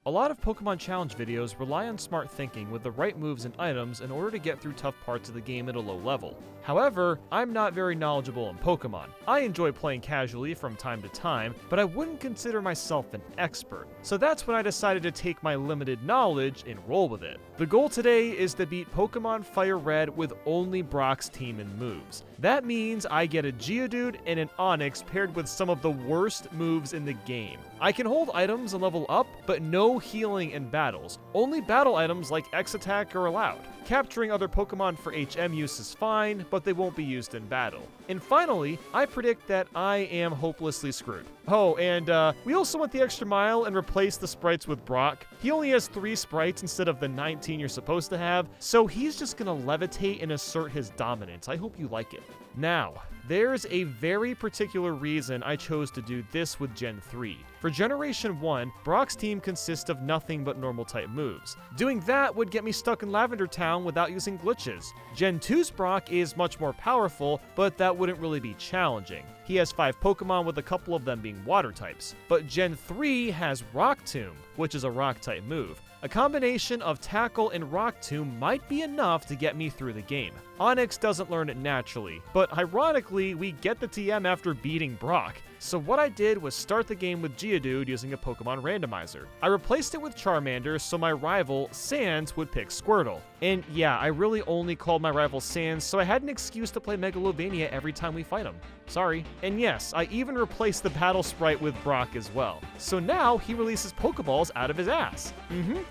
A lot of Pokemon Challenge videos rely on smart thinking with the right moves and items in order to get through tough parts of the game at a low level. However, I'm not very knowledgeable in Pokemon. I enjoy playing casually from time to time, but I wouldn't consider myself an expert. So that's when I decided to take my limited knowledge and roll with it. The goal today is to beat Pokemon FireRed with only Brock's team and moves. That means I get a Geodude and an Onix paired with some of the worst moves in the game. I can hold items and level up, but no healing in battles. Only battle items like X-Attack are allowed. Capturing other Pokemon for HM use is fine, but they won't be used in battle. And finally, I predict that I am hopelessly screwed. Oh, and we also went the extra mile and replaced the sprites with Brock. He only has 3 sprites instead of the 19 you're supposed to have, so he's just gonna levitate and assert his dominance. I hope you like it. Now, there's a very particular reason I chose to do this with Gen 3. For Generation 1, Brock's team consists of nothing but normal type moves. Doing that would get me stuck in Lavender Town without using glitches. Gen 2's Brock is much more powerful, but that wouldn't really be challenging. He has 5 Pokemon with a couple of them being water types. But Gen 3 has Rock Tomb, which is a rock type move. A combination of Tackle and Rock Tomb might be enough to get me through the game. Onix doesn't learn it naturally, but ironically, we get the TM after beating Brock. So what I did was start the game with Geodude using a Pokemon randomizer. I replaced it with Charmander so my rival, Sans, would pick Squirtle. And yeah, I really only called my rival Sans so I had an excuse to play Megalovania every time we fight him. Sorry. And yes, I even replaced the battle sprite with Brock as well. So now he releases Pokeballs out of his ass.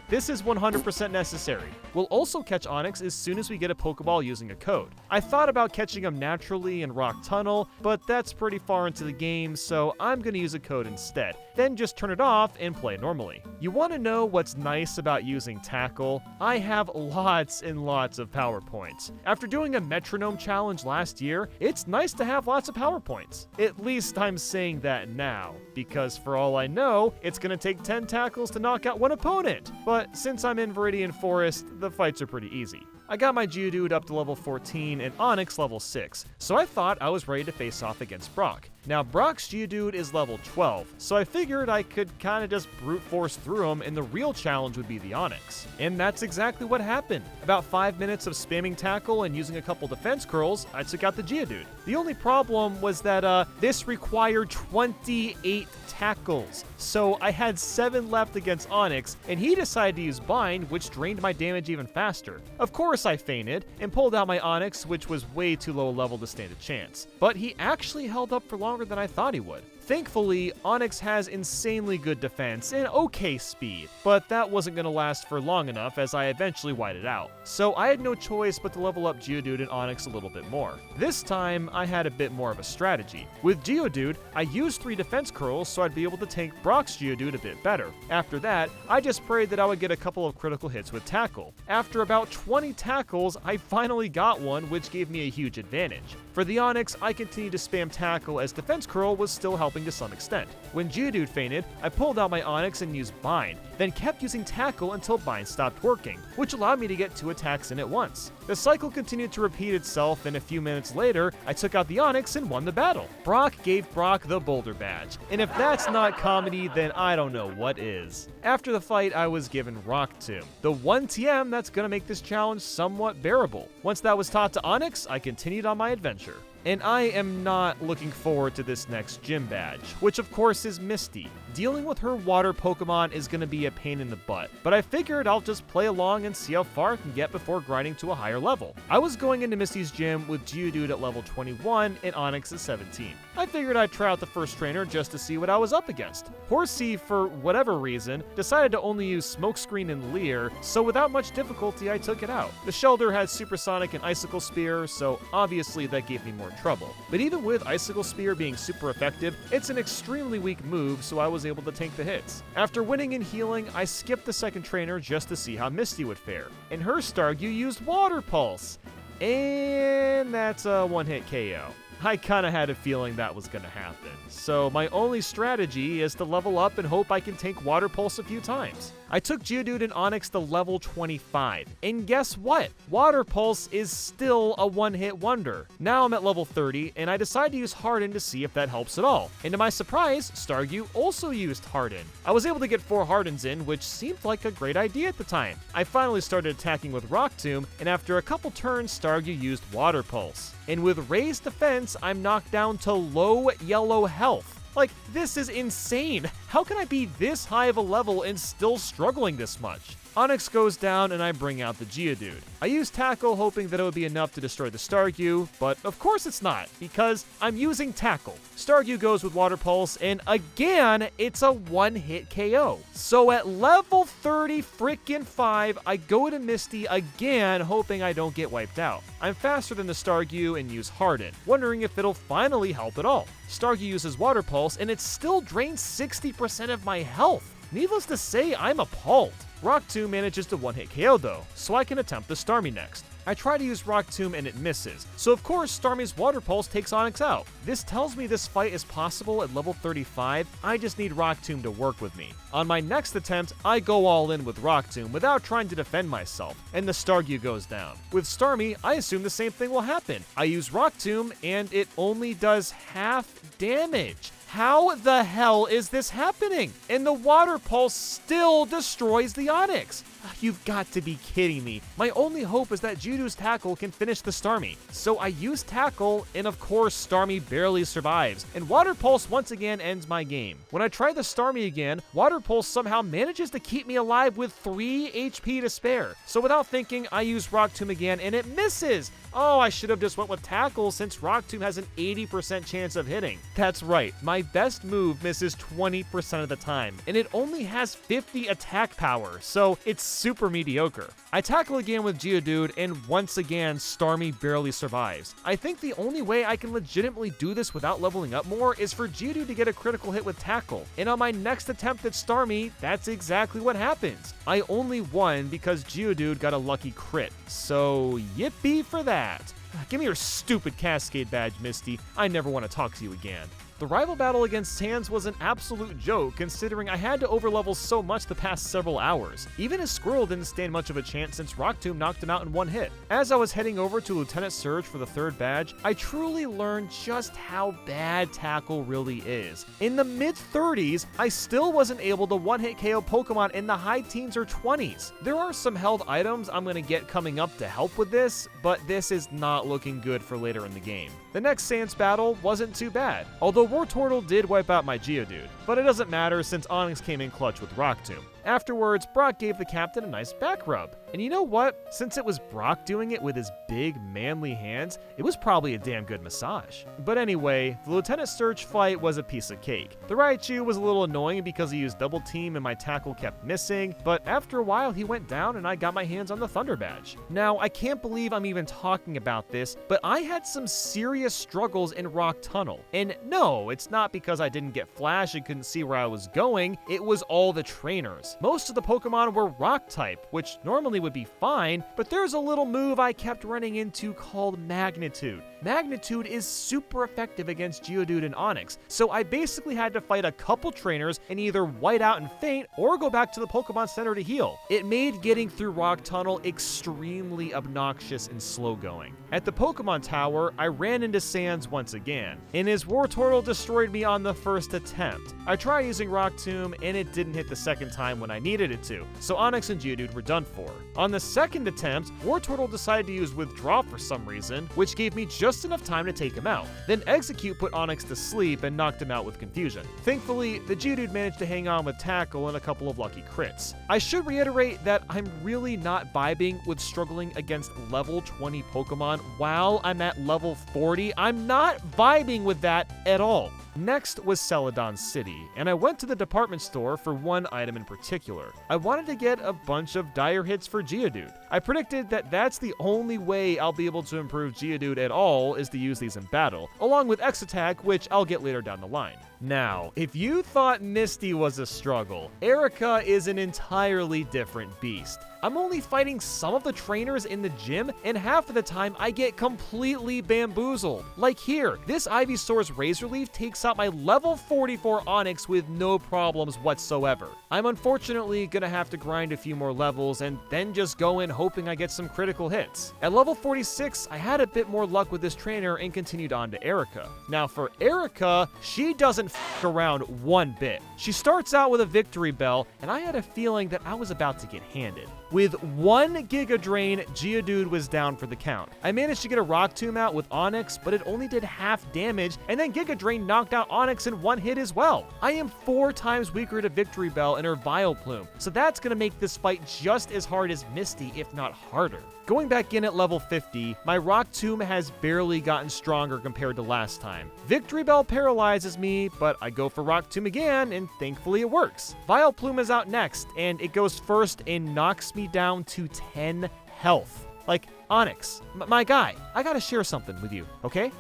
This is 100% necessary. We'll also catch Onix as soon as we get a Pokeball using a code. I thought about catching him naturally in Rock Tunnel, but that's pretty far into the game, so I'm gonna use a code instead. Then just turn it off and play normally. You wanna know what's nice about using Tackle? I have lots and lots of power points. After doing a metronome challenge last year, it's nice to have lots of power points. At least I'm saying that now, because for all I know, it's gonna take 10 tackles to knock out one opponent. But since I'm in Viridian Forest, the fights are pretty easy. I got my Geodude up to level 14 and Onix level 6, so I thought I was ready to face off against Brock. Now Brock's Geodude is level 12, so I figured I could kinda just brute force through him and the real challenge would be the Onix. And that's exactly what happened. About 5 minutes of spamming Tackle and using a couple defense curls, I took out the Geodude. The only problem was that this required 28 tackles. So I had 7 left against Onix, and he decided to use Bind, which drained my damage even faster. Of course I fainted, and pulled out my Onix, which was way too low a level to stand a chance. But he actually held up for longer than I thought he would. Thankfully, Onix has insanely good defense and okay speed, but that wasn't going to last for long enough as I eventually whited out. So I had no choice but to level up Geodude and Onix a little bit more. This time, I had a bit more of a strategy. With Geodude, I used 3 defense curls so I'd be able to tank Brock's Geodude a bit better. After that, I just prayed that I would get a couple of critical hits with Tackle. After about 20 tackles, I finally got one, which gave me a huge advantage. For the Onix, I continued to spam Tackle as defense curl was still helping to some extent. When Geodude fainted, I pulled out my Onix and used Bind, then kept using Tackle until Bind stopped working, which allowed me to get 2 attacks in at once. The cycle continued to repeat itself, and a few minutes later, I took out the Onix and won the battle. Brock gave Brock the Boulder Badge, and if that's not comedy, then I don't know what is. After the fight, I was given Rock Tomb, the one TM that's gonna make this challenge somewhat bearable. Once that was taught to Onix, I continued on my adventure. And I am not looking forward to this next gym badge, which of course is Misty. Dealing with her water Pokemon is going to be a pain in the butt, but I figured I'll just play along and see how far I can get before grinding to a higher level. I was going into Misty's gym with Geodude at level 21 and Onix at 17. I figured I'd try out the first trainer just to see what I was up against. Horsey, for whatever reason, decided to only use Smokescreen and Leer, so without much difficulty I took it out. The Shelder had Supersonic and Icicle Spear, so obviously that gave me more trouble. But even with Icicle Spear being super effective, it's an extremely weak move, so I was able to tank the hits. After winning and healing, I skipped the second trainer just to see how Misty would fare. In her Staryu used Water Pulse, and that's a one-hit KO. I kinda had a feeling that was gonna happen, so my only strategy is to level up and hope I can tank Water Pulse a few times. I took Geodude and Onix to level 25, and guess what? Water Pulse is still a one-hit wonder. Now I'm at level 30, and I decide to use Harden to see if that helps at all. And to my surprise, Staryu also used Harden. I was able to get 4 Hardens in, which seemed like a great idea at the time. I finally started attacking with Rock Tomb, and after a couple turns, Staryu used Water Pulse. And with raised defense, I'm knocked down to low yellow health. Like, this is insane. How can I be this high of a level and still struggling this much? Onix goes down and I bring out the Geodude. I use Tackle hoping that it would be enough to destroy the Staryu, but of course it's not, because I'm using Tackle. Staryu goes with Water Pulse, and again, it's a one-hit KO. So at level 30-5, I go to Misty again, hoping I don't get wiped out. I'm faster than the Staryu and use Harden, wondering if it'll finally help at all. Staryu uses Water Pulse, and it still drains 60% of my health. Needless to say, I'm appalled. Rock Tomb manages to one-hit KO though, so I can attempt the Starmie next. I try to use Rock Tomb and it misses, so of course Starmie's Water Pulse takes Onix out. This tells me this fight is possible at level 35, I just need Rock Tomb to work with me. On my next attempt, I go all in with Rock Tomb without trying to defend myself, and the Staryu goes down. With Starmie, I assume the same thing will happen. I use Rock Tomb, and it only does half damage. How the hell is this happening? And the Water Pulse still destroys the Onix. You've got to be kidding me. My only hope is that Geodude's Tackle can finish the Starmie. So I use Tackle, and of course Starmie barely survives, and Water Pulse once again ends my game. When I try the Starmie again, Water Pulse somehow manages to keep me alive with 3 HP to spare. So without thinking, I use Rock Tomb again, and it misses! Oh, I should have just went with Tackle since Rock Tomb has an 80% chance of hitting. That's right, my best move misses 20% of the time, and it only has 50 attack power, so it's super mediocre. I tackle again with Geodude, and once again, Starmie barely survives. I think the only way I can legitimately do this without leveling up more is for Geodude to get a critical hit with Tackle, and on my next attempt at Starmie, that's exactly what happens. I only won because Geodude got a lucky crit, so yippee for that. Give me your stupid Cascade badge, Misty. I never want to talk to you again. The rival battle against Sans was an absolute joke, considering I had to overlevel so much the past several hours. Even his Squirrel didn't stand much of a chance since Rock Tomb knocked him out in one hit. As I was heading over to Lieutenant Surge for the 3rd badge, I truly learned just how bad Tackle really is. In the mid-30s, I still wasn't able to one-hit KO Pokemon in the high teens or 20s. There are some held items I'm going to get coming up to help with this, but this is not looking good for later in the game. The next Sans battle wasn't too bad, although Wartortle did wipe out my Geodude, but it doesn't matter since Onix came in clutch with Rock Tomb. Afterwards, Brock gave the captain a nice back rub. And you know what? Since it was Brock doing it with his big, manly hands, it was probably a damn good massage. But anyway, the Lieutenant Surge fight was a piece of cake. The Raichu was a little annoying because he used double team and my tackle kept missing, but after a while he went down and I got my hands on the Thunder Badge. Now, I can't believe I'm even talking about this, but I had some serious struggles in Rock Tunnel. And no, it's not because I didn't get Flash and couldn't see where I was going, it was all the trainers. Most of the Pokemon were Rock type, which normally would be fine, but there's a little move I kept running into called Magnitude. Magnitude is super effective against Geodude and Onix, so I basically had to fight a couple trainers and either white out and faint or go back to the Pokemon Center to heal. It made getting through Rock Tunnel extremely obnoxious and slow going. At the Pokemon Tower, I ran into Sans once again, and his Wartortle destroyed me on the first attempt. I tried using Rock Tomb, and it didn't hit the second time when I needed it to, so Onix and Geodude were done for. On the second attempt, Wartortle decided to use Withdraw for some reason, which gave me just enough time to take him out. Then Execute put Onix to sleep and knocked him out with Confusion. Thankfully, the Geodude managed to hang on with Tackle and a couple of lucky crits. I should reiterate that I'm really not vibing with struggling against level 20 Pokemon while I'm at level 40. I'm not vibing with that at all. Next was Celadon City, and I went to the department store for one item in particular. I wanted to get a bunch of Dire Hits for Geodude. I predicted that that's the only way I'll be able to improve Geodude at all is to use these in battle, along with X Attack, which I'll get later down the line. Now, if you thought Misty was a struggle, Erika is an entirely different beast. I'm only fighting some of the trainers in the gym, and half of the time I get completely bamboozled. Like here, this Ivysaur's Razor Leaf takes out my level 44 Onyx with no problems whatsoever. I'm unfortunately gonna have to grind a few more levels and then just go in hoping I get some critical hits. At level 46, I had a bit more luck with this trainer and continued on to Erika. Now for Erika, she doesn't f around one bit. She starts out with a Victory Bell, and I had a feeling that I was about to get handed. With one Giga Drain, Geodude was down for the count. I managed to get a Rock Tomb out with Onyx, but it only did half damage, and then Giga Drain knocked out Onyx in one hit as well. I am 4 times weaker to Victory Bell and her Vileplume, so that's gonna make this fight just as hard as Misty, if not harder. Going back in at level 50, my Rock Tomb has barely gotten stronger compared to last time. Victory Bell paralyzes me, but I go for Rock Tomb again, and thankfully it works. Vileplume is out next, and it goes first and knocks me down to 10 health. Like, Onyx, my guy, I gotta share something with you, okay?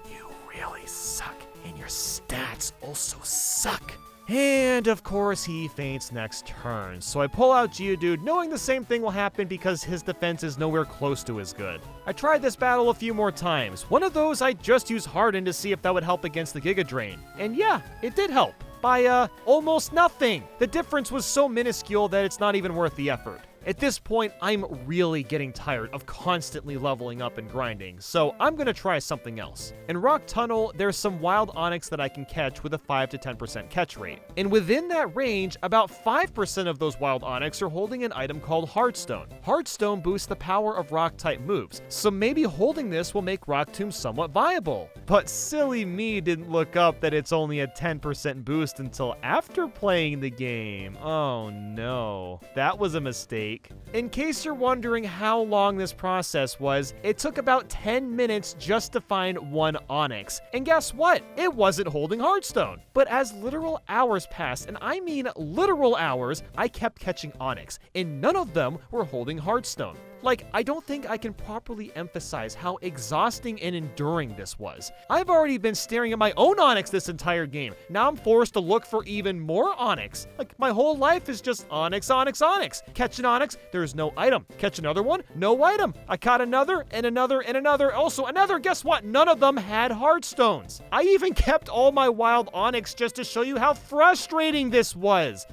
You really suck, and your stats also suck. And of course he faints next turn, so I pull out Geodude knowing the same thing will happen because his defense is nowhere close to as good. I tried this battle a few more times. One of those I just used Harden to see if that would help against the Giga Drain. And yeah, it did help. By almost nothing. The difference was so minuscule that it's not even worth the effort. At this point, I'm really getting tired of constantly leveling up and grinding, so I'm gonna try something else. In Rock Tunnel, there's some wild Onyx that I can catch with a 5 to 10% catch rate. And within that range, about 5% of those wild Onyx are holding an item called Heartstone. Heartstone boosts the power of Rock-type moves, so maybe holding this will make Rock Tomb somewhat viable. But silly me didn't look up that it's only a 10% boost until after playing the game. Oh no, that was a mistake. In case you're wondering how long this process was, it took about 10 minutes just to find one Onyx. And guess what? It wasn't holding Heartstone. But as literal hours passed, and I mean literal hours, I kept catching Onyx, and none of them were holding Heartstone. Like, I don't think I can properly emphasize how exhausting and enduring this was. I've already been staring at my own Onyx this entire game. Now I'm forced to look for even more Onyx. Like, my whole life is just Onyx, Onyx, Onyx. Catch an Onyx, there's no item. Catch another one, no item. I caught another, and another, and another, also another. Guess what? None of them had Heartstones. I even kept all my wild Onyx just to show you how frustrating this was.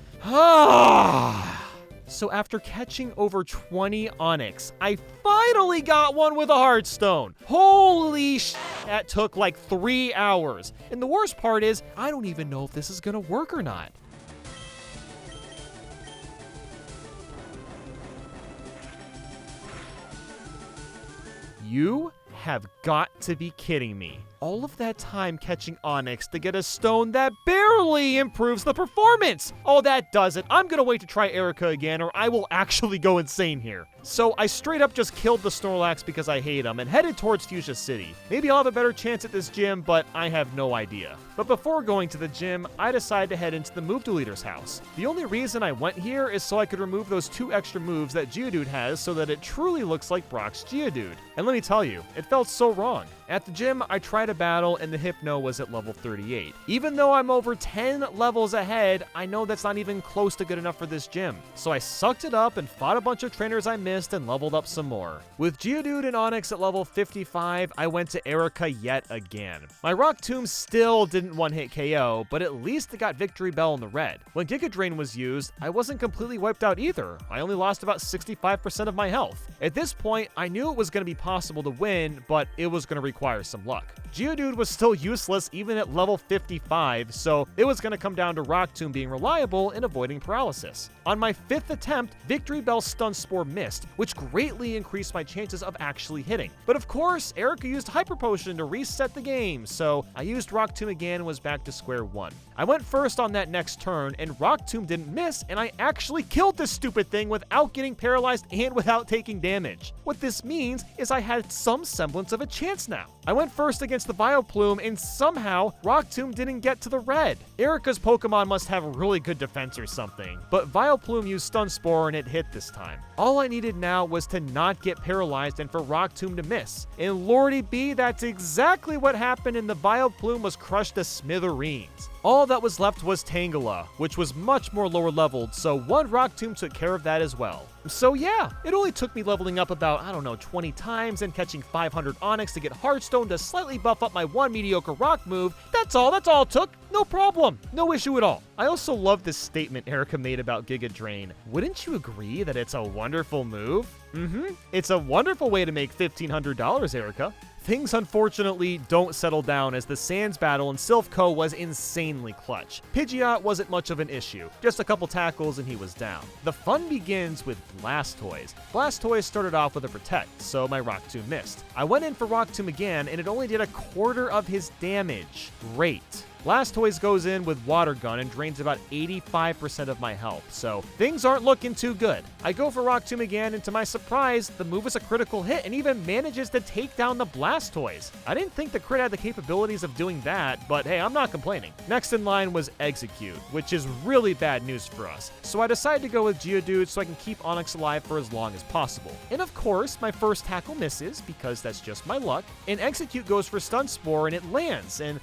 So after catching over 20 Onyx, I finally got one with a Heartstone. Holy sh**, that took like 3 hours. And the worst part is, I don't even know if this is gonna work or not. You have got to be kidding me. All of that time catching Onyx to get a stone that barely improves the performance. Oh, that does it. I'm gonna wait to try Erika again, or I will actually go insane here. So I straight up just killed the Snorlax because I hate him and headed towards Fuchsia City. Maybe I'll have a better chance at this gym, but I have no idea. But before going to the gym, I decided to head into the Move Deleter's house. The only reason I went here is so I could remove those 2 extra moves that Geodude has so that it truly looks like Brock's Geodude. And let me tell you, it felt so wrong. At the gym, I tried a battle and the Hypno was at level 38. Even though I'm over 10 levels ahead, I know that's not even close to good enough for this gym. So I sucked it up and fought a bunch of trainers I missed and leveled up some more. With Geodude and Onyx at level 55, I went to Erika yet again. My Rock Tomb still didn't one-hit KO, but at least it got Victory Bell in the red. When Giga Drain was used, I wasn't completely wiped out either. I only lost about 65% of my health. At this point, I knew it was going to be possible to win, but it was going to require some luck. Geodude was still useless even at level 55, so it was going to come down to Rock Tomb being reliable and avoiding paralysis. On my 5th attempt, Victory Bell Stun Spore missed, which greatly increased my chances of actually hitting. But of course, Erika used Hyper Potion to reset the game, so I used Rock Tomb again and was back to square one. I went first on that next turn, and Rock Tomb didn't miss, and I actually killed this stupid thing without getting paralyzed and without taking damage. What this means is I had some semblance of a chance now. I went first against against the Vileplume, and somehow Rock Tomb didn't get to the red. Erika's Pokemon must have a really good defense or something, but Vileplume used Stun Spore and it hit this time. All I needed now was to not get paralyzed and for Rock Tomb to miss. And lordy be, that's exactly what happened, and the Vileplume was crushed to smithereens. All that was left was Tangela, which was much more lower leveled, so one Rock Tomb took care of that as well. So yeah, it only took me leveling up about, 20 times and catching 500 Onix to get Hearthstone to slightly buff up my one mediocre rock move. That's all it took. No problem. No issue at all. I also love this statement Erika made about Giga Drain. Wouldn't you agree that it's a wonderful move? It's a wonderful way to make $1,500, Erika. Things unfortunately don't settle down as the Sands battle in Silph Co was insanely clutch. Pidgeot wasn't much of an issue, just a couple tackles and he was down. The fun begins with Blastoise. Blastoise started off with a Protect, so my Rock Tomb missed. I went in for Rock Tomb again and it only did a quarter of his damage. Great. Blastoise goes in with Water Gun and drains about 85% of my health, so things aren't looking too good. I go for Rock Tomb again, and to my surprise, the move is a critical hit and even manages to take down the Blastoise. I didn't think the crit had the capabilities of doing that, but hey, I'm not complaining. Next in line was Execute, which is really bad news for us, so I decided to go with Geodude so I can keep Onix alive for as long as possible. And of course, my first tackle misses, because that's just my luck, and Execute goes for Stun Spore and it lands, and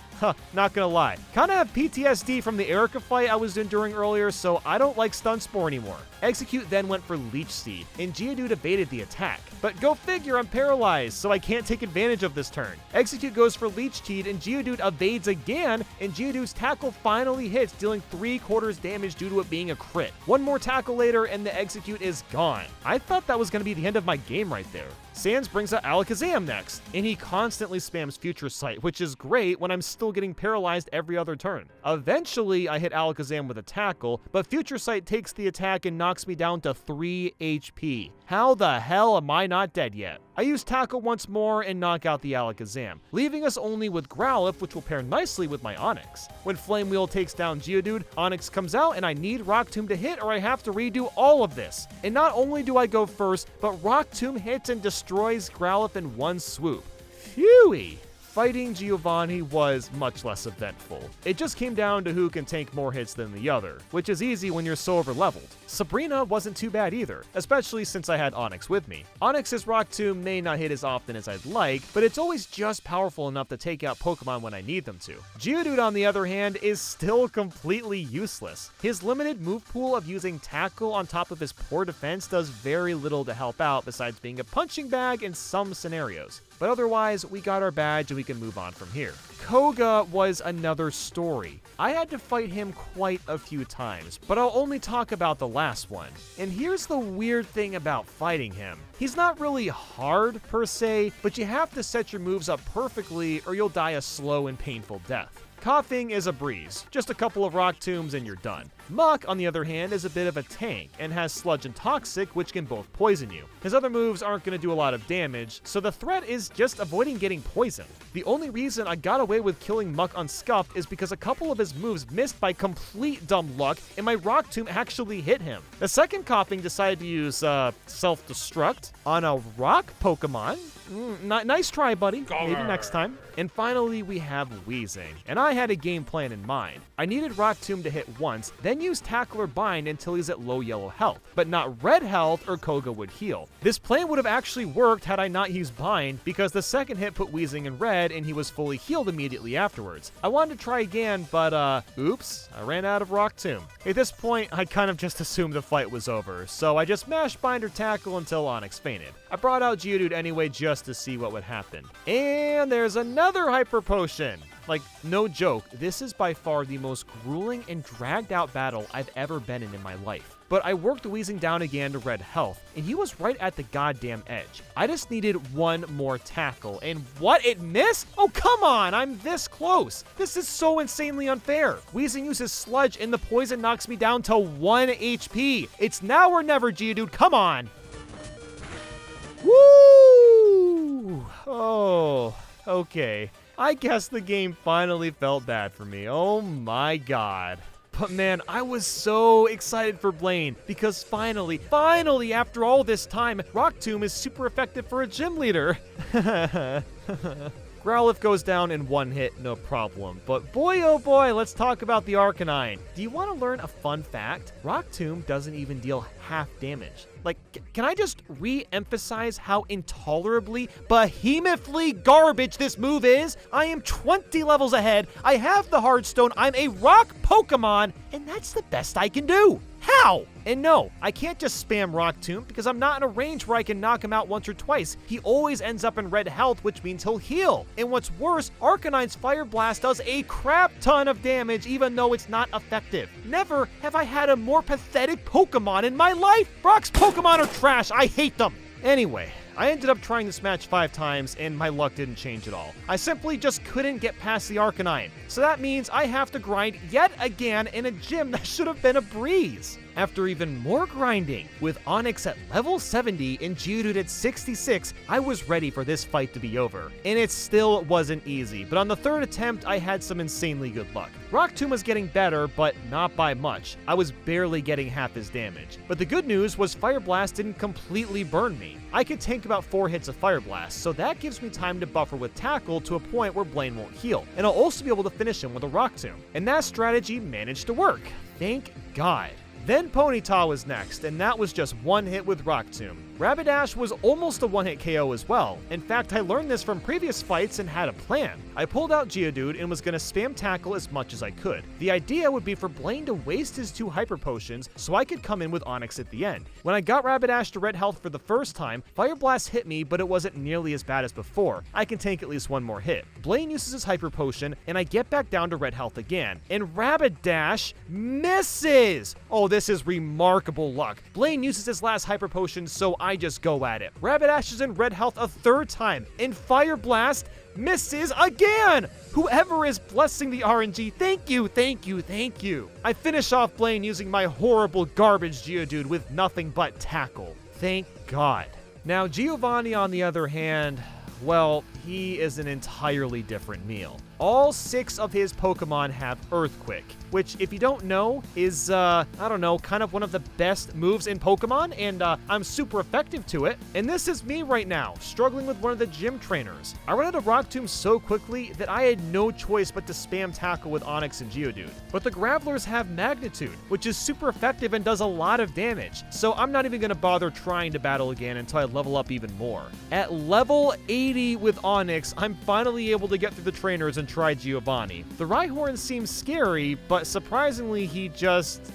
not gonna lie, kinda have PTSD from the Erika fight I was enduring earlier, so I don't like Stun Spore anymore. Execute then went for Leech Seed, and Geodude evaded the attack. But go figure, I'm paralyzed, so I can't take advantage of this turn. Execute goes for Leech Seed, and Geodude evades again, and Geodude's tackle finally hits, dealing 3/4 damage due to it being a crit. One more tackle later, and the Execute is gone. I thought that was gonna be the end of my game right there. Sands brings out Alakazam next, and he constantly spams Future Sight, which is great when I'm still getting paralyzed every other turn. Eventually, I hit Alakazam with a tackle, but Future Sight takes the attack and knocks me down to 3 HP. How the hell am I not dead yet? I use Tackle once more and knock out the Alakazam, leaving us only with Growlithe, which will pair nicely with my Onix. When Flame Wheel takes down Geodude, Onix comes out and I need Rock Tomb to hit or I have to redo all of this. And not only do I go first, but Rock Tomb hits and destroys Growlithe in one swoop. Phewie! Fighting Giovanni was much less eventful. It just came down to who can tank more hits than the other, which is easy when you're so overleveled. Sabrina wasn't too bad either, especially since I had Onix with me. Onix's Rock Tomb may not hit as often as I'd like, but it's always just powerful enough to take out Pokemon when I need them to. Geodude, on the other hand, is still completely useless. His limited move pool of using Tackle on top of his poor defense does very little to help out besides being a punching bag in some scenarios. But otherwise, we got our badge and we can move on from here. Koga was another story. I had to fight him quite a few times, but I'll only talk about the last one. And here's the weird thing about fighting him. He's not really hard per se, but you have to set your moves up perfectly or you'll die a slow and painful death. Coughing is a breeze, just a couple of Rock Tombs and you're done. Muck, on the other hand, is a bit of a tank and has Sludge and Toxic, which can both poison you. His other moves aren't going to do a lot of damage, so the threat is just avoiding getting poisoned. The only reason I got away with killing Muck unscuffed is because a couple of his moves missed by complete dumb luck and my Rock Tomb actually hit him. The second Coughing decided to use Self-Destruct on a rock Pokemon. Nice try, buddy. Maybe next time. And finally, we have Wheezing, and I had a game plan in mind. I needed Rock Tomb to hit once, then use Tackle or Bind until he's at low yellow health, but not red health or Koga would heal. This plan would have actually worked had I not used Bind, because the second hit put Wheezing in red and he was fully healed immediately afterwards. I wanted to try again, but oops, I ran out of Rock Tomb. At this point, I kind of just assumed the fight was over, so I just mashed Bind or Tackle until Onix fainted. I brought out Geodude anyway just to see what would happen. And there's another Hyper Potion! Like, no joke, this is by far the most grueling and dragged out battle I've ever been in my life. But I worked Wheezing down again to red health, and he was right at the goddamn edge. I just needed one more tackle, and what? It missed? Oh, come on! I'm this close! This is so insanely unfair! Wheezing uses Sludge, and the poison knocks me down to 1 HP! It's now or never, Geodude, come on! Woo! Oh, okay. I guess the game finally felt bad for me. Oh my god. But man, I was so excited for Blaine because finally, after all this time, Rock Tomb is super effective for a gym leader. Growlithe goes down in one hit, no problem. But boy oh boy, let's talk about the Arcanine. Do you want to learn a fun fact? Rock Tomb doesn't even deal half damage. Like, can I just re-emphasize how intolerably, behemothly garbage this move is? I am 20 levels ahead, I have the Heartstone, I'm a rock Pokemon, and that's the best I can do. How? And no, I can't just spam Rock Tomb because I'm not in a range where I can knock him out once or twice. He always ends up in red health, which means he'll heal. And what's worse, Arcanine's Fire Blast does a crap ton of damage even though it's not effective. Never have I had a more pathetic Pokemon in my life. Brock's Pokemon are trash, I hate them. Anyway, I ended up trying this match 5 times and my luck didn't change at all. I simply just couldn't get past the Arcanine. So that means I have to grind yet again in a gym that should have been a breeze. After even more grinding, with Onix at level 70 and Geodude at 66, I was ready for this fight to be over. And it still wasn't easy, but on the 3rd attempt, I had some insanely good luck. Rock Tomb was getting better, but not by much. I was barely getting half his damage. But the good news was Fire Blast didn't completely burn me. I could tank about 4 hits of Fire Blast, so that gives me time to buffer with Tackle to a point where Blaine won't heal. And I'll also be able to finish him with a Rock Tomb. And that strategy managed to work. Thank God. Then Ponyta was next, and that was just 1 hit with Rock Tomb. Rapidash was almost a 1-hit KO as well. In fact, I learned this from previous fights and had a plan. I pulled out Geodude and was going to spam Tackle as much as I could. The idea would be for Blaine to waste his 2 Hyper Potions so I could come in with Onix at the end. When I got Rapidash to red health for the first time, Fire Blast hit me, but it wasn't nearly as bad as before. I can tank at least 1 more hit. Blaine uses his Hyper Potion, and I get back down to red health again. And Rapidash misses! Oh, this is remarkable luck. Blaine uses his last Hyper Potion, so I just go at it. Rapidash is in red health a 3rd time, and Fire Blast misses again! Whoever is blessing the RNG, thank you, thank you, thank you. I finish off Blaine using my horrible garbage Geodude with nothing but Tackle. Thank God. Now, Giovanni, on the other hand, well, he is an entirely different meal. All 6 of his Pokemon have Earthquake, which, if you don't know, is, I don't know, kind of one of the best moves in Pokemon, and I'm super effective to it. And this is me right now, struggling with one of the gym trainers. I ran out of Rock Tomb so quickly that I had no choice but to spam Tackle with Onix and Geodude. But the Gravelers have Magnitude, which is super effective and does a lot of damage, so I'm not even going to bother trying to battle again until I level up even more. At level 80 with Onix, I'm finally able to get through the trainers and try Giovanni. The Rhyhorn seems scary, but surprisingly he just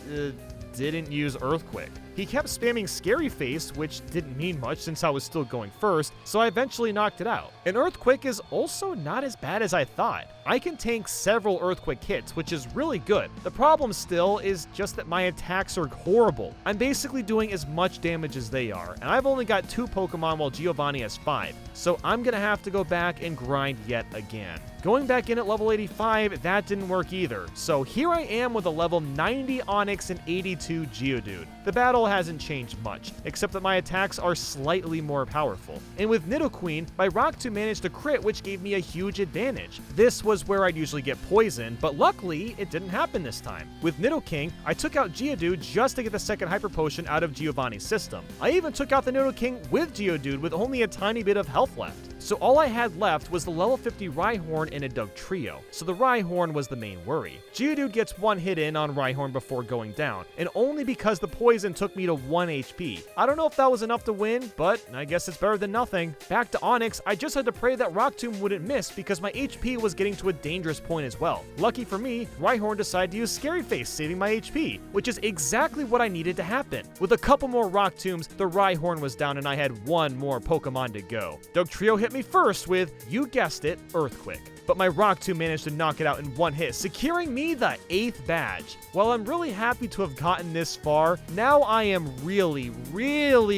didn't use Earthquake. He kept spamming Scary Face, which didn't mean much since I was still going first, so I eventually knocked it out. And Earthquake is also not as bad as I thought. I can tank several Earthquake hits, which is really good. The problem still is just that my attacks are horrible. I'm basically doing as much damage as they are, and I've only got 2 Pokemon while Giovanni has 5, so I'm gonna have to go back and grind yet again. Going back in at level 85, that didn't work either, so here I am with a level 90 Onix and 82 Geodude. The battle hasn't changed much, except that my attacks are slightly more powerful. And with Nidoqueen, my Rock Tomb managed to crit, which gave me a huge advantage. This was where I'd usually get poisoned, but luckily, it didn't happen this time. With Nidoking, I took out Geodude just to get the 2nd Hyper Potion out of Giovanni's system. I even took out the Nidoking with Geodude with only a tiny bit of health left. So all I had left was the level 50 Rhyhorn and a Dugtrio, so the Rhyhorn was the main worry. Geodude gets 1 hit in on Rhyhorn before going down, and only because the poison took me to 1 HP. I don't know if that was enough to win, but I guess it's better than nothing. Back to Onix, I just had to pray that Rock Tomb wouldn't miss because my HP was getting to a dangerous point as well. Lucky for me, Rhyhorn decided to use Scary Face, saving my HP, which is exactly what I needed to happen. With a couple more Rock Tombs, the Rhyhorn was down and I had 1 more Pokemon to go. Dugtrio hit me first with, you guessed it, Earthquake. But my Rock Tomb managed to knock it out in 1 hit, securing me the 8th badge. While I'm really happy to have gotten this far, now I am really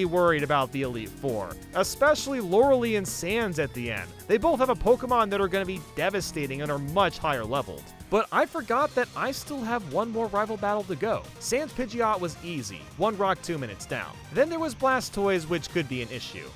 worried about the Elite Four, especially Lorelei and Sans at the end. They both have a Pokemon that are going to be devastating and are much higher leveled. But I forgot that I still have 1 more rival battle to go. Sans Pidgeot was easy, 1 Rock Tomb and it's down. Then there was Blastoise, which could be an issue.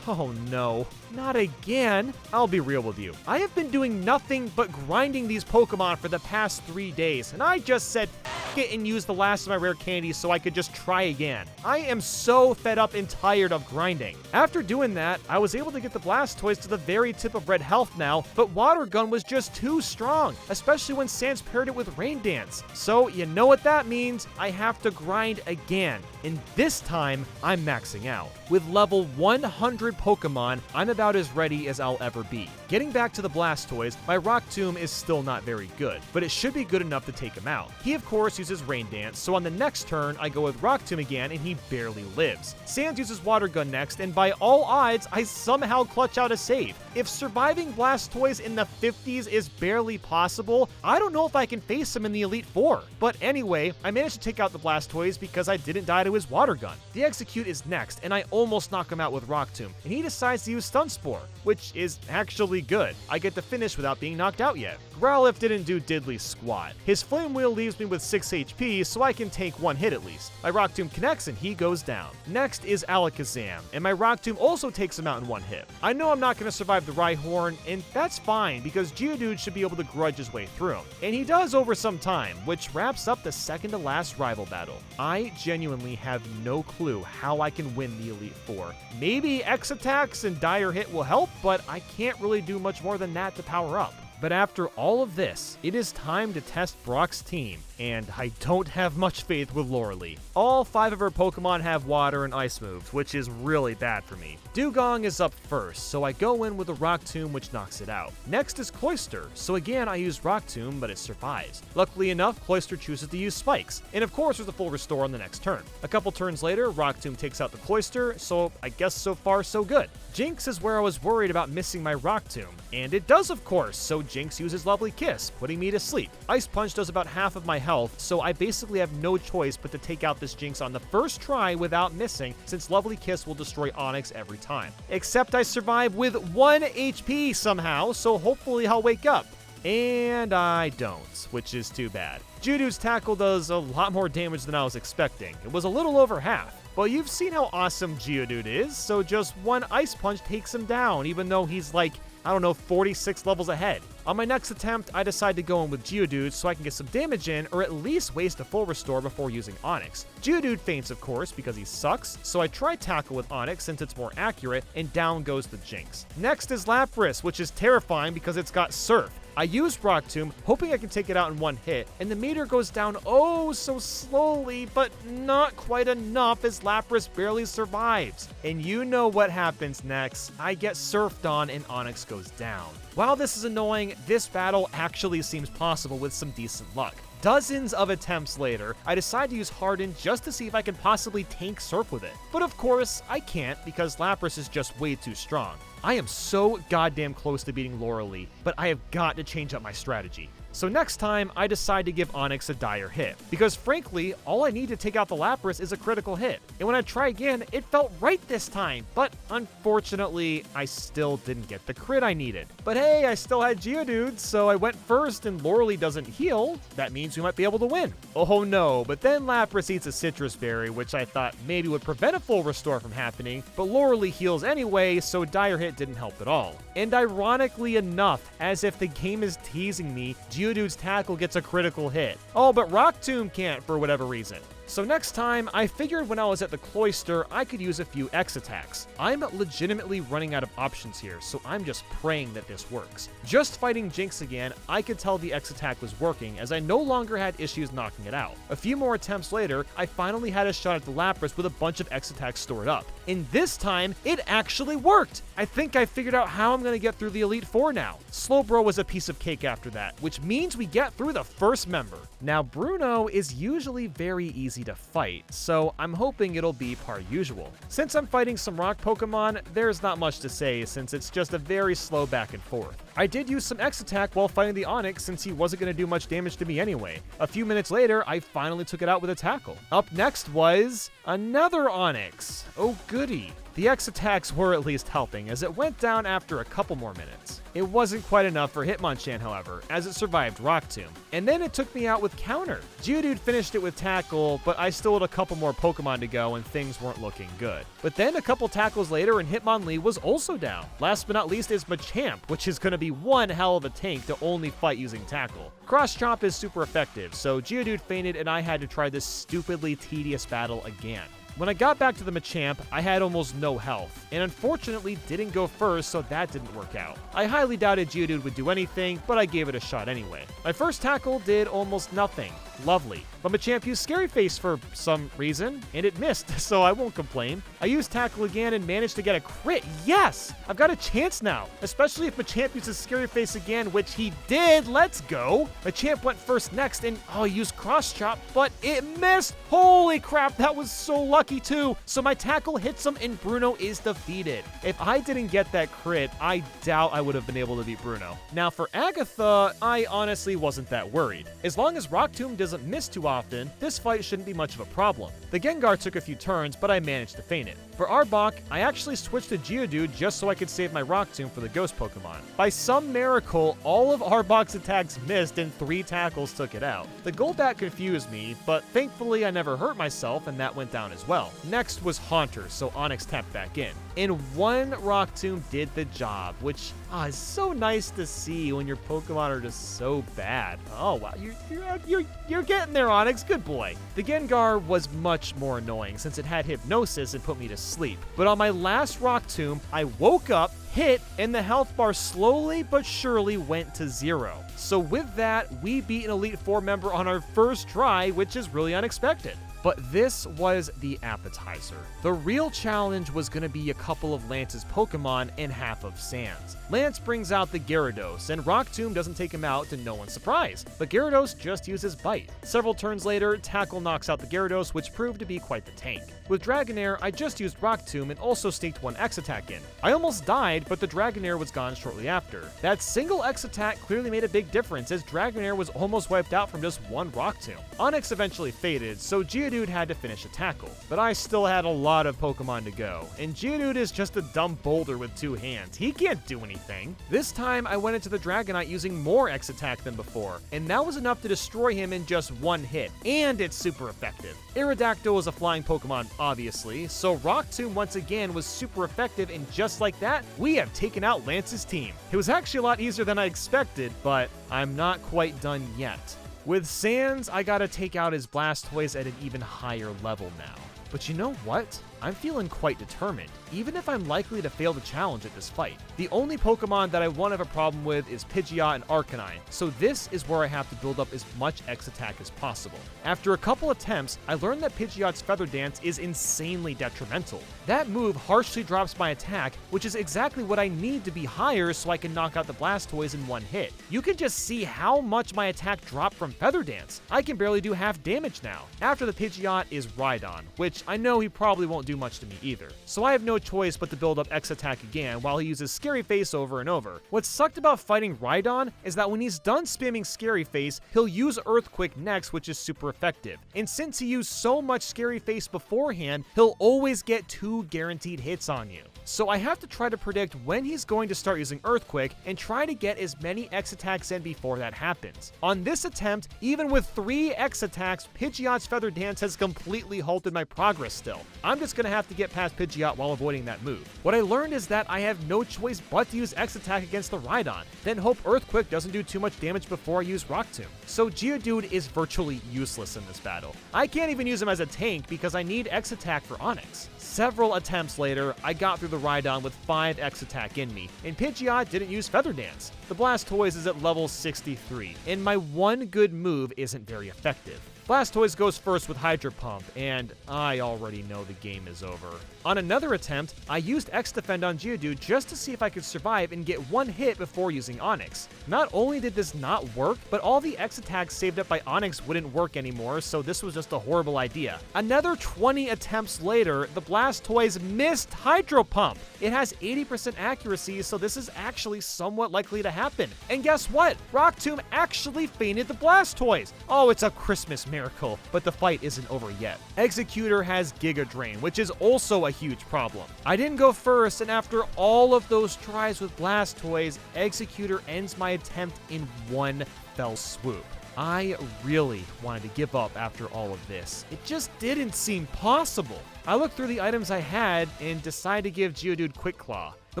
Oh no, not again. I'll be real with you. I have been doing nothing but grinding these Pokemon for the past 3 days, and I just said take it and use the last of my rare candies so I could just try again. I am so fed up and tired of grinding. After doing that, I was able to get the Blastoise to the very tip of red health now, but Water Gun was just too strong, especially when Sans paired it with Rain Dance. So you know what that means? I have to grind again, and this time I'm maxing out. With level 100 Pokemon, I'm about as ready as I'll ever be. Getting back to the Blastoise, my Rock Tomb is still not very good, but it should be good enough to take him out. He of course uses Rain Dance, so on the next turn I go with Rock Tomb again and he barely lives. Sans uses Water Gun next, and by all odds, I somehow clutch out a save. If surviving Blastoise in the 50s is barely possible, I don't know if I can face him in the Elite Four. But anyway, I managed to take out the Blastoise because I didn't die to his Water Gun. The Execute is next, and I almost knock him out with Rock Tomb, and he decides to use Stun Spore, which is actually good. I get to finish without being knocked out yet. Growlithe didn't do diddly squat. His Flame Wheel leaves me with 6 HP, so I can take one hit at least. My Rock Tomb connects and he goes down. Next is Alakazam, and my Rock Tomb also takes him out in one hit. I know I'm not going to survive the Rhyhorn, and that's fine because Geodude should be able to grudge his way through him. And he does over some time, which wraps up the second to last rival battle. I genuinely have no clue how I can win the Elite Four. Maybe X attacks and Dire Hit will help, but I can't really do much more than that to power up. But after all of this, it is time to test Brock's team, and I don't have much faith with Lorelei. All 5 of her Pokemon have water and ice moves, which is really bad for me. Dugong is up first, so I go in with a Rock Tomb, which knocks it out. Next is Cloyster, so again I use Rock Tomb, but it survives. Luckily enough, Cloyster chooses to use Spikes, and of course there's a full restore on the next turn. A couple turns later, Rock Tomb takes out the Cloyster, so I guess so far so good. Jinx is where I was worried about missing my Rock Tomb, and it does of course, so Jinx uses Lovely Kiss, putting me to sleep. Ice Punch does about half of my health, so I basically have no choice but to take out this Jinx on the first try without missing, since Lovely Kiss will destroy Onix every time. Except I survive with 1 HP somehow, so hopefully I'll wake up. And I don't, which is too bad. Geodude's Tackle does a lot more damage than I was expecting. It was a little over half. Well, you've seen how awesome Geodude is, so just 1 Ice Punch takes him down, even though he's like, I don't know, 46 levels ahead. On my next attempt, I decide to go in with Geodude so I can get some damage in, or at least waste a full restore before using Onix. Geodude faints, of course, because he sucks, so I try Tackle with Onix since it's more accurate, and down goes the Jinx. Next is Lapras, which is terrifying because it's got Surf. I use Rock Tomb, hoping I can take it out in one hit, and the meter goes down oh so slowly, but not quite enough as Lapras barely survives. And you know what happens next. I get surfed on and Onix goes down. While this is annoying, this battle actually seems possible with some decent luck. Dozens of attempts later, I decide to use Harden just to see if I can possibly tank Surf with it. But of course, I can't because Lapras is just way too strong. I am so goddamn close to beating Lorelei, but I have got to change up my strategy. So next time, I decide to give Onix a dire hit, because frankly, all I need to take out the Lapras is a critical hit. And when I try again, it felt right this time, but unfortunately, I still didn't get the crit I needed. But hey, I still had Geodude, so I went first and Lorelei doesn't heal. That means we might be able to win. Oh no, but then Lapras eats a citrus berry, which I thought maybe would prevent a full restore from happening, but Lorelei heals anyway, so dire hit didn't help at all. And ironically enough, as if the game is teasing me, Geodude's Tackle gets a critical hit. Oh, but Rock Tomb can't for whatever reason. So next time, I figured when I was at the Cloyster, I could use a few X attacks. I'm legitimately running out of options here, so I'm just praying that this works. Just fighting Jinx again, I could tell the X attack was working, as I no longer had issues knocking it out. A few more attempts later, I finally had a shot at the Lapras with a bunch of X attacks stored up. And this time, it actually worked! I think I figured out how I'm going to get through the Elite Four now. Slowbro was a piece of cake after that, which means we get through the first member. Now, Bruno is usually very easy to fight, so I'm hoping it'll be par usual. Since I'm fighting some rock Pokemon, there's not much to say since it's just a very slow back and forth. I did use some X attack while fighting the Onix since he wasn't going to do much damage to me anyway. A few minutes later, I finally took it out with a Tackle. Up next was another Onix. Oh goody. The X attacks were at least helping, as it went down after a couple more minutes. It wasn't quite enough for Hitmonchan, however, as it survived Rock Tomb. And then it took me out with Counter. Geodude finished it with Tackle, but I still had a couple more Pokemon to go and things weren't looking good. But then a couple tackles later and Hitmonlee was also down. Last but not least is Machamp, which is going to be one hell of a tank to only fight using Tackle. Cross Chomp is super effective, so Geodude fainted and I had to try this stupidly tedious battle again. When I got back to the Machamp, I had almost no health, and unfortunately didn't go first, so that didn't work out. I highly doubted Geodude would do anything, but I gave it a shot anyway. My first tackle did almost nothing. Lovely. But Machamp used Scary Face for some reason, and it missed, so I won't complain. I used Tackle again and managed to get a crit. Yes! I've got a chance now, especially if Machamp uses Scary Face again, which he did. Let's go! Machamp went first next, and he used Cross Chop, but it missed! Holy crap, that was so lucky too! So my Tackle hits him, and Bruno is defeated. If I didn't get that crit, I doubt I would have been able to beat Bruno. Now for Agatha, I honestly wasn't that worried. As long as Rock Tomb doesn't miss too often, this fight shouldn't be much of a problem. The Gengar took a few turns, but I managed to feint it. For Arbok, I actually switched to Geodude just so I could save my Rock Tomb for the Ghost Pokemon. By some miracle, all of Arbok's attacks missed and 3 tackles took it out. The Golbat confused me, but thankfully I never hurt myself and that went down as well. Next was Haunter, so Onix tapped back in. And one Rock Tomb did the job, which is so nice to see when your Pokemon are just so bad. Oh wow, you're getting there, Onix, good boy. The Gengar was much more annoying since it had Hypnosis and put me to sleep. But on my last Rock Tomb, I woke up, hit, and the health bar slowly but surely went to 0. So with that, we beat an Elite Four member on our first try, which is really unexpected. But this was the appetizer. The real challenge was going to be a couple of Lance's Pokemon and half of Sans. Lance brings out the Gyarados, and Rock Tomb doesn't take him out to no one's surprise, but Gyarados just uses Bite. Several turns later, Tackle knocks out the Gyarados, which proved to be quite the tank. With Dragonair, I just used Rock Tomb and also sneaked one X attack in. I almost died, but the Dragonair was gone shortly after. That single X attack clearly made a big difference, as Dragonair was almost wiped out from just one Rock Tomb. Onix eventually faded, so Geodude had to finish a tackle, but I still had a lot of Pokemon to go, and Geodude is just a dumb boulder with 2 hands. He can't do anything. This time, I went into the Dragonite using more X attack than before, and that was enough to destroy him in just one hit, and it's super effective. Aerodactyl is a flying Pokemon, obviously, so Rock Tomb once again was super effective, and just like that, we have taken out Lance's team. It was actually a lot easier than I expected, but I'm not quite done yet. With Sans, I gotta take out his Blastoise at an even higher level now. But you know what? I'm feeling quite determined, even if I'm likely to fail the challenge at this fight. The only Pokemon that I won't have a problem with is Pidgeot and Arcanine, so this is where I have to build up as much X attack as possible. After a couple attempts, I learned that Pidgeot's Feather Dance is insanely detrimental. That move harshly drops my attack, which is exactly what I need to be higher so I can knock out the Blastoise in one hit. You can just see how much my attack dropped from Feather Dance. I can barely do half damage now. After the Pidgeot is Rhydon, which I know he probably won't do much to me either. So I have no choice but to build up X attack again while he uses Scary Face over and over. What sucked about fighting Rhydon is that when he's done spamming Scary Face, he'll use Earthquake next, which is super effective. And since he used so much Scary Face beforehand, he'll always get 2 guaranteed hits on you. So I have to try to predict when he's going to start using Earthquake and try to get as many X attacks in before that happens. On this attempt, even with 3 X attacks, Pidgeot's Feather Dance has completely halted my progress still. I'm just gonna have to get past Pidgeot while avoiding that move. What I learned is that I have no choice but to use X attack against the Rhydon, then hope Earthquake doesn't do too much damage before I use Rock Tomb. So Geodude is virtually useless in this battle. I can't even use him as a tank because I need X attack for Onix. Several attempts later, I got through the Rhydon with 5 X attack in me, and Pidgeot didn't use Feather Dance. The Blastoise is at level 63, and my one good move isn't very effective. Blastoise goes first with Hydro Pump, and I already know the game is over. On another attempt, I used X-Defend on Geodude just to see if I could survive and get one hit before using Onix. Not only did this not work, but all the X attacks saved up by Onix wouldn't work anymore, so this was just a horrible idea. Another 20 attempts later, the Blastoise missed Hydro Pump. It has 80% accuracy, so this is actually somewhat likely to happen. And guess what? Rock Tomb actually fainted the Blastoise. Oh, it's a Christmas miracle. miracle, but the fight isn't over yet. Executor has Giga Drain, which is also a huge problem. I didn't go first, and after all of those tries with Blastoise, Executor ends my attempt in one fell swoop. I really wanted to give up after all of this. It just didn't seem possible. I looked through the items I had and decided to give Geodude Quick Claw. The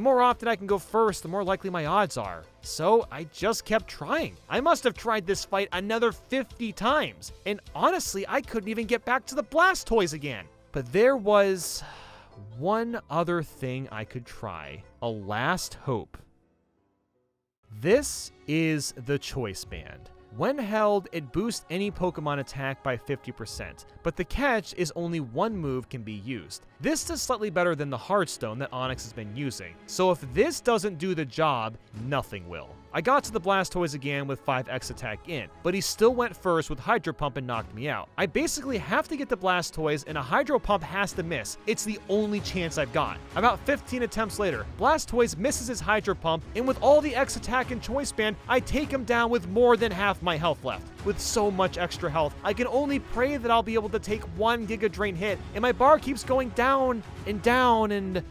more often I can go first, the more likely my odds are. So I just kept trying. I must have tried this fight another 50 times. And honestly, I couldn't even get back to the Blastoise again. But there was one other thing I could try. A last hope. This is the Choice Band. When held, it boosts any Pokemon attack by 50%, but the catch is only one move can be used. This does slightly better than the Hearthstone that Onix has been using, so if this doesn't do the job, nothing will. I got to the Blastoise again with 5x attack in, but he still went first with Hydro Pump and knocked me out. I basically have to get the Blastoise and a Hydro Pump has to miss. It's the only chance I've got. About 15 attempts later, Blastoise misses his Hydro Pump, and with all the X attack and Choice Band, I take him down with more than half my health left. With so much extra health, I can only pray that I'll be able to take one Giga Drain hit, and my bar keeps going down and down, and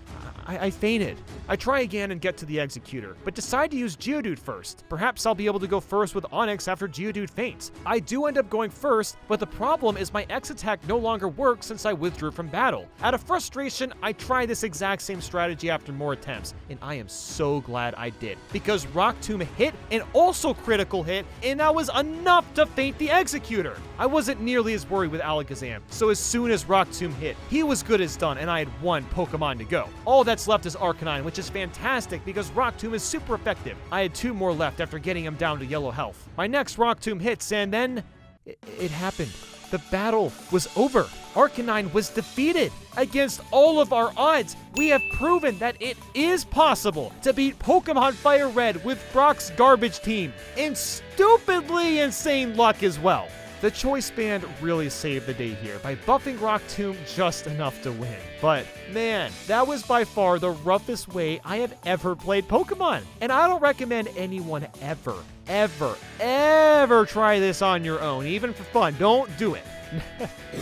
I fainted. I try again and get to the Executor, but decide to use Geodude first. Perhaps I'll be able to go first with Onix after Geodude faints. I do end up going first, but the problem is my X attack no longer works since I withdrew from battle. Out of frustration, I try this exact same strategy after more attempts, and I am so glad I did, because Rock Tomb hit and also critical hit, and that was enough to faint the Executor. I wasn't nearly as worried with Alakazam, so as soon as Rock Tomb hit, he was good as done, and I had one Pokemon to go. All that's left is Arcanine, which is fantastic because Rock Tomb is super effective. I had 2 more left after getting him down to yellow health. My next Rock Tomb hits, and then it happened. The battle was over. Arcanine was defeated. Against all of our odds, we have proven that it is possible to beat Pokemon FireRed with Brock's garbage team, and stupidly insane luck as well. The Choice Band really saved the day here by buffing Rock Tomb just enough to win. But man, that was by far the roughest way I have ever played Pokemon. And I don't recommend anyone ever try this on your own, even for fun. Don't do it.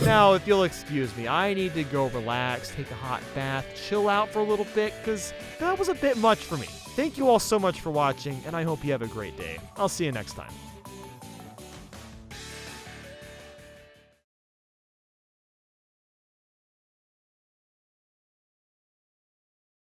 Now, if you'll excuse me, I need to go relax, take a hot bath, chill out for a little bit, because that was a bit much for me. Thank you all so much for watching, and I hope you have a great day. I'll see you next time.